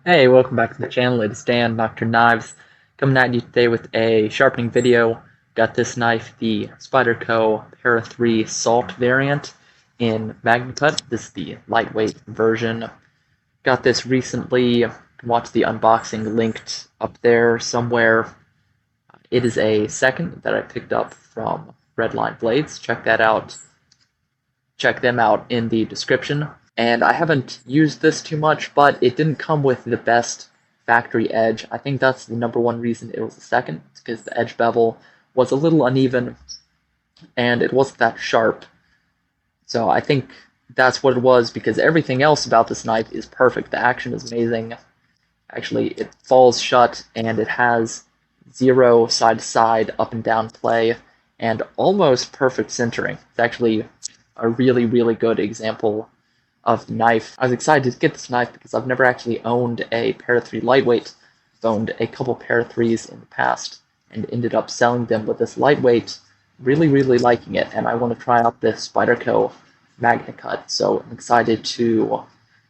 Hey, welcome back to the channel. It's Dan, Dr. Knives, coming at you today with a sharpening video. Got this knife, the Spyderco Para 3 Salt variant in MagnaCut. This is the lightweight version. Got this recently. Watch the unboxing linked up there somewhere. It is a second that I picked up from Redline Blades. Check that out. Check them out in the description. And I haven't used this too much, but it didn't come with the best factory edge. I think that's the number one reason it was a second, because the edge bevel was a little uneven and it wasn't that sharp. So I think that's what it was, because everything else about this knife is perfect. The action is amazing. Actually, it falls shut and it has zero side-to-side up and down play and almost perfect centering. It's actually a really, really good example of the knife. I was excited to get this knife because I've never actually owned a Para 3 lightweight. I've owned a couple Para 3s in the past and ended up selling them with this lightweight, really, really liking it, and I want to try out this Spyderco MagnaCut, so I'm excited to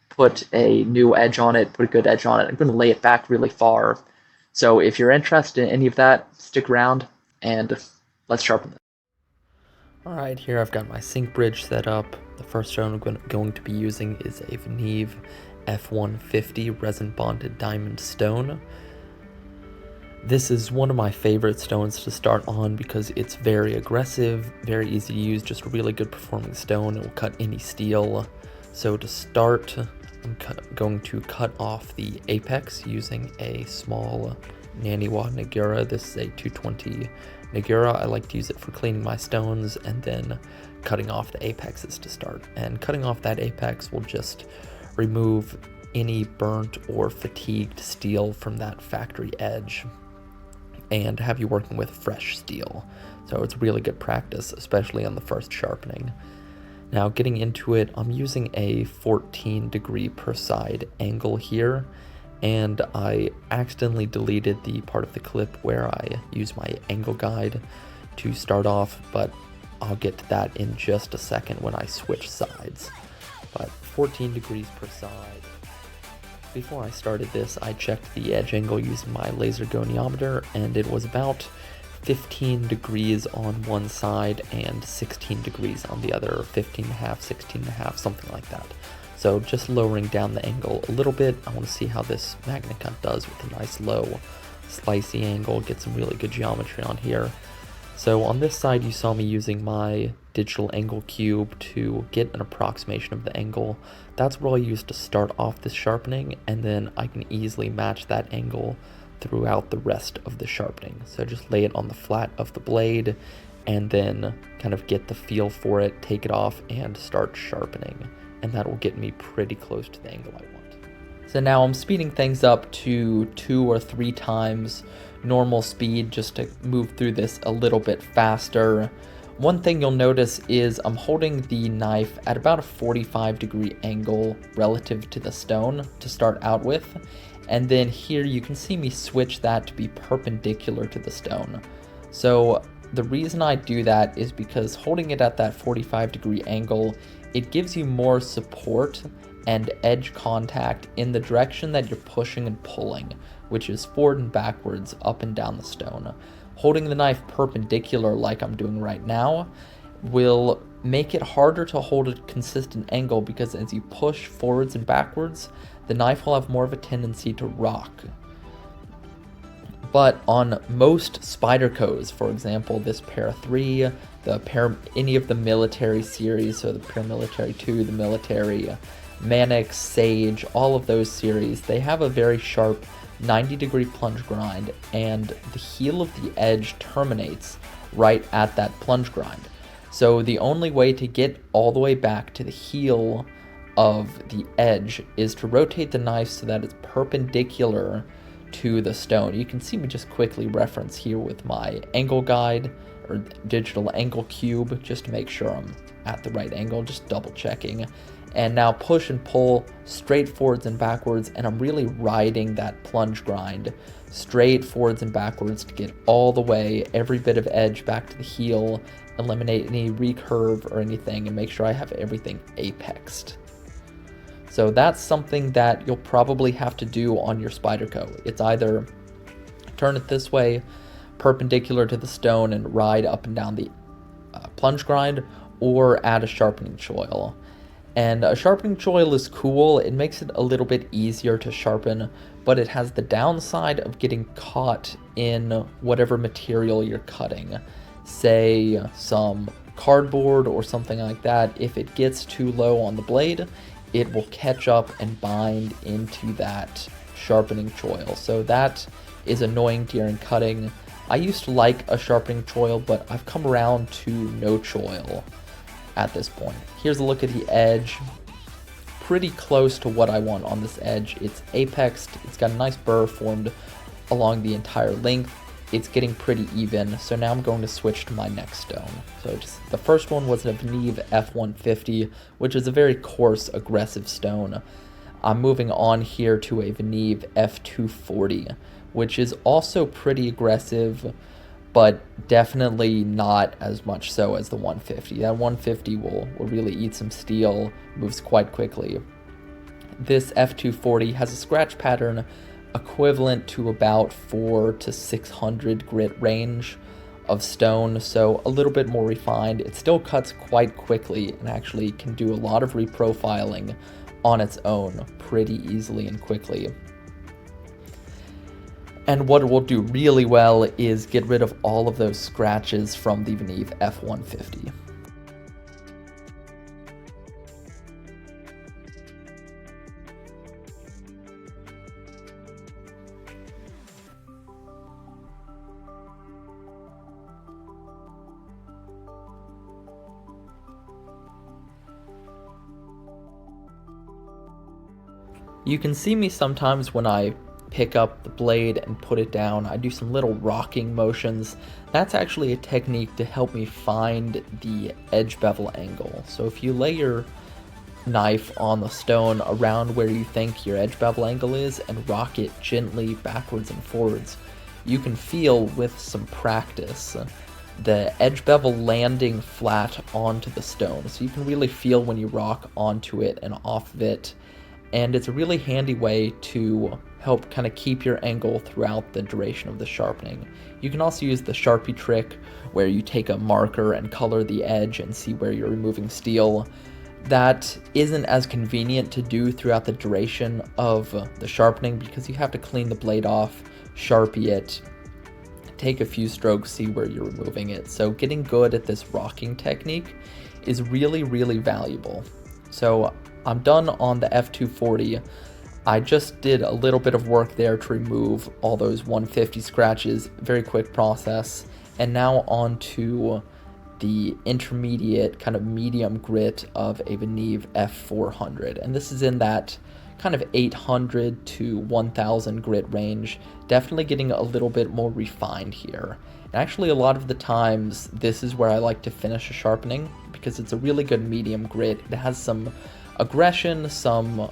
put a new edge on it, put a good edge on it. I'm going to lay it back really far. So if you're interested in any of that, stick around and let's sharpen it. Alright, here I've got my sink bridge set up. The first stone I'm going to be using is a Venev F150 resin bonded diamond stone. This is one of my favorite stones to start on because it's very aggressive, very easy to use, just a really good performing stone. It will cut any steel. So to start, I'm going to cut off the apex using a small Naniwa Nagura. This is a 220 Nagura. I like to use it for cleaning my stones and then cutting off the apexes to start. And cutting off that apex will just remove any burnt or fatigued steel from that factory edge and have you working with fresh steel. So it's really good practice, especially on the first sharpening. Now getting into it, I'm using a 14 degree per side angle here, and I accidentally deleted the part of the clip where I use my angle guide to start off, but I'll get to that in just a second when I switch sides. But 14 degrees per side. Before I started this, I checked the edge angle using my laser goniometer, and it was about 15 degrees on one side and 16 degrees on the other, 15.5, 16.5, something like that. So just lowering down the angle a little bit. I want to see how this MagnaCut does with a nice low slicey angle, get some really good geometry on here. So on this side you saw me using my digital angle cube to get an approximation of the angle. That's what I'll use to start off this sharpening, and then I can easily match that angle throughout the rest of the sharpening. So just lay it on the flat of the blade and then kind of get the feel for it, take it off and start sharpening. And that will get me pretty close to the angle I want. So now I'm speeding things up to 2 or 3 times normal speed just to move through this a little bit faster. One thing you'll notice is I'm holding the knife at about a 45 degree angle relative to the stone to start out with. And then here you can see me switch that to be perpendicular to the stone. So the reason I do that is because holding it at that 45 degree angle, it gives you more support and edge contact in the direction that you're pushing and pulling, which is forward and backwards, up and down the stone. Holding the knife perpendicular like I'm doing right now will make it harder to hold a consistent angle, because as you push forwards and backwards, the knife will have more of a tendency to rock. But on most Spydercos, for example, this Para 3, any of the military series, so the Paramilitary 2, the Military, Manix, Sage, all of those series, they have a very sharp 90 degree plunge grind, and the heel of the edge terminates right at that plunge grind. So the only way to get all the way back to the heel of the edge is to rotate the knife so that it's perpendicular to the stone. You can see me just quickly reference here with my angle guide or digital angle cube just to make sure I'm at the right angle, just double checking. And now push and pull straight forwards and backwards, and I'm really riding that plunge grind straight forwards and backwards to get all the way, every bit of edge back to the heel, eliminate any recurve or anything, and make sure I have everything apexed. So that's something that you'll probably have to do on your Spyderco. It's either turn it this way, perpendicular to the stone, and ride up and down the plunge grind, or add a sharpening choil. And a sharpening choil is cool. It makes it a little bit easier to sharpen, but it has the downside of getting caught in whatever material you're cutting. Say some cardboard or something like that. If it gets too low on the blade, it will catch up and bind into that sharpening choil. So that is annoying during cutting. I used to like a sharpening choil, but I've come around to no choil at this point. Here's a look at the edge. Pretty close to what I want on this edge. It's apexed, it's got a nice burr formed along the entire length. It's getting pretty even, so now I'm going to switch to my next stone. So just the first one was a Venev F150, which is a very coarse, aggressive stone. I'm moving on here to a Venev F240, which is also pretty aggressive, but definitely not as much so as the 150. That 150 will really eat some steel, moves quite quickly. This F240 has a scratch pattern equivalent to about 400 to 600 grit range of stone, so a little bit more refined. It still cuts quite quickly and actually can do a lot of reprofiling on its own pretty easily and quickly. And what it will do really well is get rid of all of those scratches from the Venev F150. You can see me sometimes when I pick up the blade and put it down. I do some little rocking motions. That's actually a technique to help me find the edge bevel angle. So if you lay your knife on the stone around where you think your edge bevel angle is and rock it gently backwards and forwards, you can feel with some practice the edge bevel landing flat onto the stone. So you can really feel when you rock onto it and off of it. And it's a really handy way to help kind of keep your angle throughout the duration of the sharpening. You can also use the Sharpie trick where you take a marker and color the edge and see where you're removing steel. That isn't as convenient to do throughout the duration of the sharpening because you have to clean the blade off, Sharpie it, take a few strokes, see where you're removing it. So getting good at this rocking technique is really, really valuable. So I'm done on the F240. I just did a little bit of work there to remove all those 150 scratches, very quick process. And now on to the intermediate kind of medium grit of a Venev F400. And this is in that kind of 800 to 1000 grit range, definitely getting a little bit more refined here. And actually a lot of the times this is where I like to finish a sharpening because it's a really good medium grit. It has some aggression, some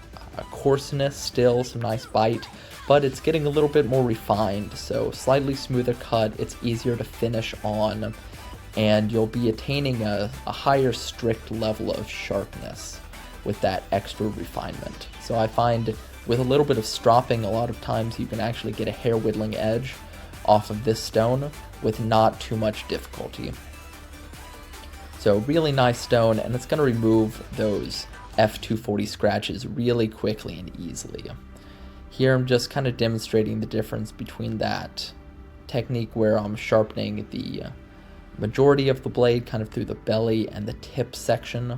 coarseness still, some nice bite, but it's getting a little bit more refined, so slightly smoother cut, it's easier to finish on, and you'll be attaining a higher strict level of sharpness with that extra refinement. So I find with a little bit of stropping, a lot of times you can actually get a hair whittling edge off of this stone with not too much difficulty. So really nice stone, and it's going to remove those F240 scratches really quickly and easily. Here I'm just kind of demonstrating the difference between that technique where I'm sharpening the majority of the blade kind of through the belly and the tip section.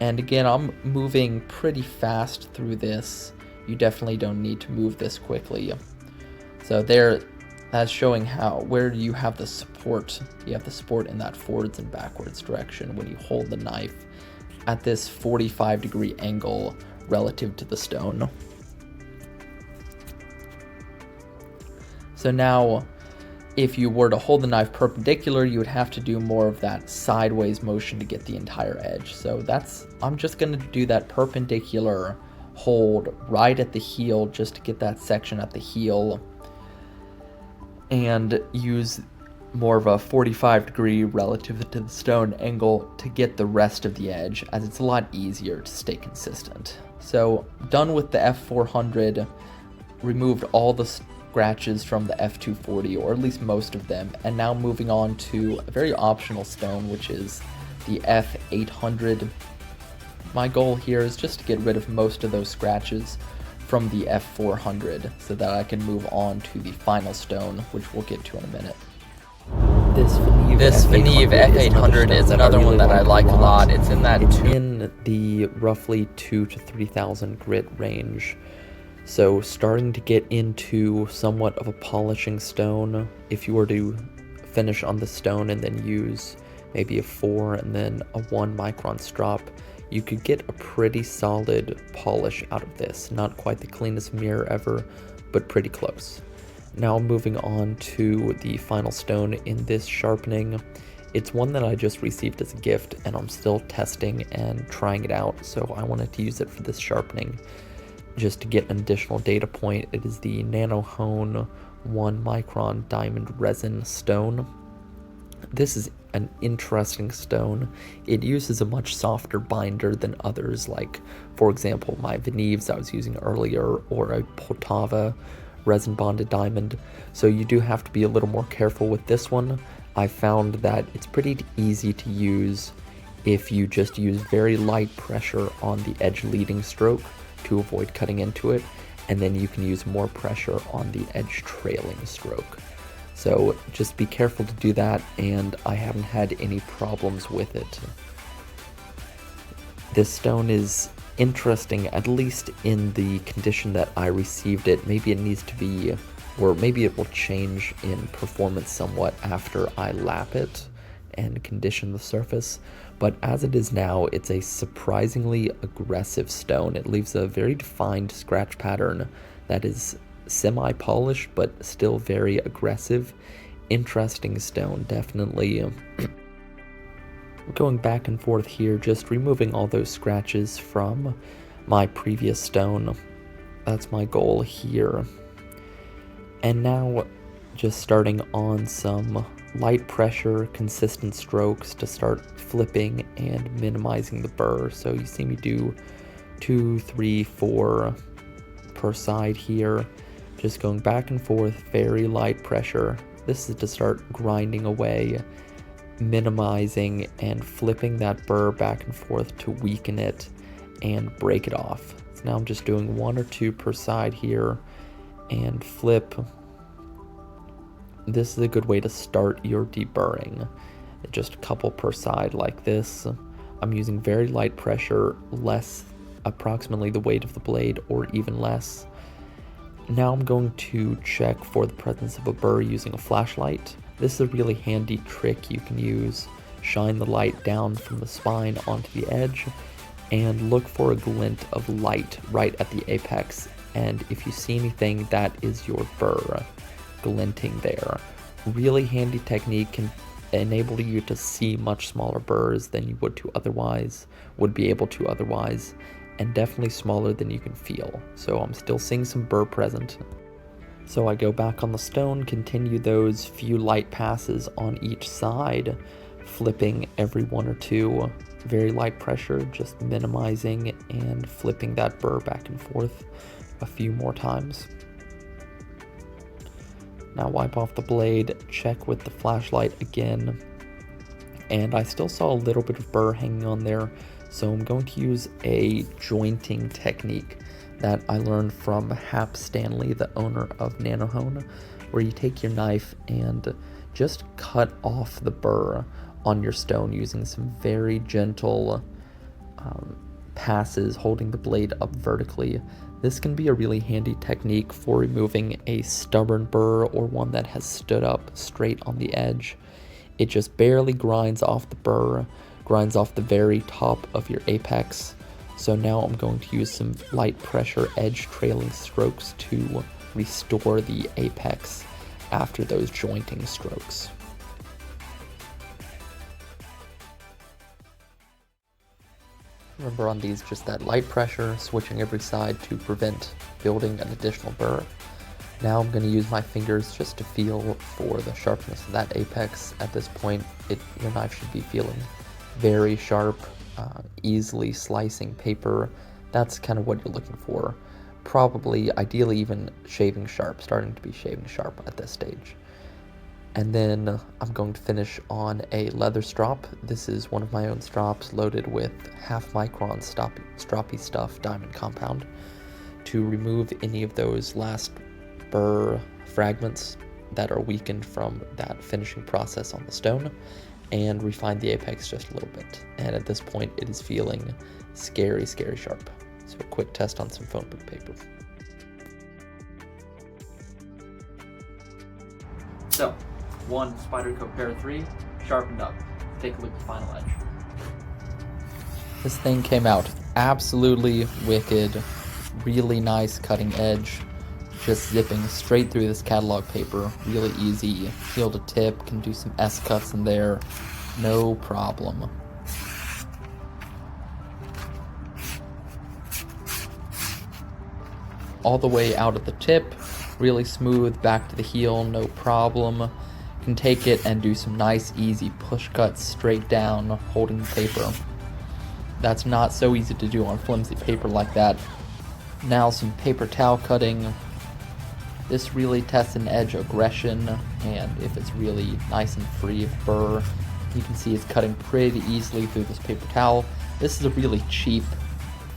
And again, I'm moving pretty fast through this. You definitely don't need to move this quickly. So there, that's showing where you have the support. You have the support in that forwards and backwards direction when you hold the knife at this 45-degree angle relative to the stone. So now, if you were to hold the knife perpendicular, you would have to do more of that sideways motion to get the entire edge. So I'm just going to do that perpendicular hold right at the heel just to get that section at the heel, and use more of a 45-degree relative to the stone angle to get the rest of the edge, as it's a lot easier to stay consistent. So done with the F400, removed all the scratches from the F240, or at least most of them, and now moving on to a very optional stone, which is the F800. My goal here is just to get rid of most of those scratches from the F400 so that I can move on to the final stone, which we'll get to in a minute. This Venev F800 is another one that I like a lot. It's in the roughly 2,000 to 3,000 grit range. So starting to get into somewhat of a polishing stone. If you were to finish on the stone and then use maybe a 4 and then a 1 micron strop, you could get a pretty solid polish out of this. Not quite the cleanest mirror ever, but pretty close. Now moving on to the final stone in this sharpening. It's one that I just received as a gift, and I'm still testing and trying it out, so I wanted to use it for this sharpening just to get an additional data point. It is the NanoHone 1 micron diamond resin stone. This is an interesting stone. It uses a much softer binder than others, like for example my Venevs I was using earlier, or a Poltava resin bonded diamond, so you do have to be a little more careful with this one. I found that it's pretty easy to use if you just use very light pressure on the edge leading stroke to avoid cutting into it, and then you can use more pressure on the edge trailing stroke. So just be careful to do that, and I haven't had any problems with it. This stone is interesting, at least in the condition that I received it. Maybe it needs to be, or maybe it will change in performance somewhat after I lap it and condition the surface, but as it is now, it's a surprisingly aggressive stone. It leaves a very defined scratch pattern that is semi-polished but still very aggressive. Interesting stone, definitely. Going back and forth here, just removing all those scratches from my previous stone. That's my goal here. And now just starting on some light pressure, consistent strokes to start flipping and minimizing the burr. So you see me do 2, 3, 4 per side here. Just going back and forth, very light pressure. This is to start grinding away, minimizing and flipping that burr back and forth to weaken it and break it off. So now I'm just doing 1 or 2 per side here and flip. This is a good way to start your deburring. Just a couple per side like this. I'm using very light pressure, less, approximately the weight of the blade or even less. Now I'm going to check for the presence of a burr using a flashlight. This is a really handy trick you can use. Shine the light down from the spine onto the edge and look for a glint of light right at the apex. And if you see anything, that is your burr glinting there. Really handy technique, can enable you to see much smaller burrs than you would be able to otherwise, and definitely smaller than you can feel. So I'm still seeing some burr present. So I go back on the stone, continue those few light passes on each side, flipping every 1 or 2, very light pressure, just minimizing and flipping that burr back and forth a few more times. Now wipe off the blade, check with the flashlight again, and I still saw a little bit of burr hanging on there, so I'm going to use a jointing technique that I learned from Hap Stanley, the owner of NanoHone, where you take your knife and just cut off the burr on your stone using some very gentle passes, holding the blade up vertically. This can be a really handy technique for removing a stubborn burr or one that has stood up straight on the edge. It just barely grinds off the burr, grinds off the very top of your apex. So now I'm going to use some light pressure edge trailing strokes to restore the apex after those jointing strokes. Remember on these, just that light pressure, switching every side to prevent building an additional burr. Now I'm going to use my fingers just to feel for the sharpness of that apex. At this point, your knife should be feeling very sharp, easily slicing paper. That's kind of what you're looking for. Probably, ideally even shaving sharp, starting to be shaving sharp at this stage. And then I'm going to finish on a leather strop. This is one of my own strops loaded with 1/2 micron stroppy stuff diamond compound to remove any of those last burr fragments that are weakened from that finishing process on the stone, and refine the apex just a little bit. And at this point, it is feeling scary, scary sharp. So a quick test on some phone book paper. So, one Spyderco Para 3, sharpened up. Take a look at the final edge. This thing came out absolutely wicked, really nice cutting edge, just zipping straight through this catalog paper, really easy, heel to tip, can do some S-cuts in there, no problem. All the way out at the tip, really smooth, back to the heel, no problem. Can take it and do some nice, easy push cuts straight down, holding the paper. That's not so easy to do on flimsy paper like that. Now some paper towel cutting. This really tests an edge aggression, and if it's really nice and free of burr, you can see it's cutting pretty easily through this paper towel. This is a really cheap,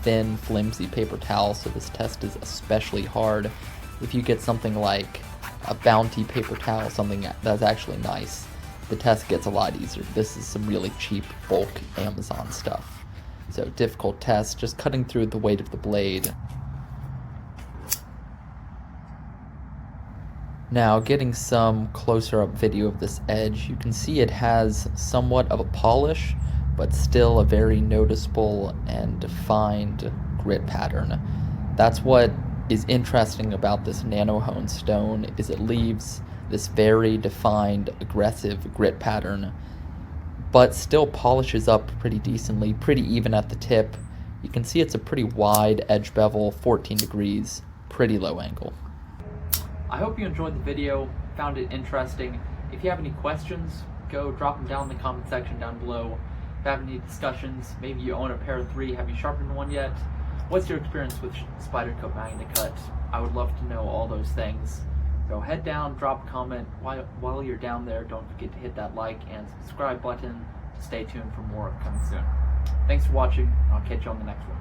thin, flimsy paper towel, so this test is especially hard. If you get something like a Bounty paper towel, something that's actually nice, the test gets a lot easier. This is some really cheap, bulk Amazon stuff. So difficult test, just cutting through the weight of the blade. Now, getting some closer up video of this edge, you can see it has somewhat of a polish, but still a very noticeable and defined grit pattern. That's what is interesting about this nano-hone stone, is it leaves this very defined, aggressive grit pattern, but still polishes up pretty decently, pretty even at the tip. You can see it's a pretty wide edge bevel, 14 degrees, pretty low angle. I hope you enjoyed the video, found it interesting. If you have any questions, go drop them down in the comment section down below. If you have any discussions, maybe you own a Para 3, have you sharpened one yet? What's your experience with Spyderco MagnaCut? I would love to know all those things. So head down, drop a comment. While you're down there, don't forget to hit that like and subscribe button to stay tuned for more coming soon. Thanks for watching, and I'll catch you on the next one.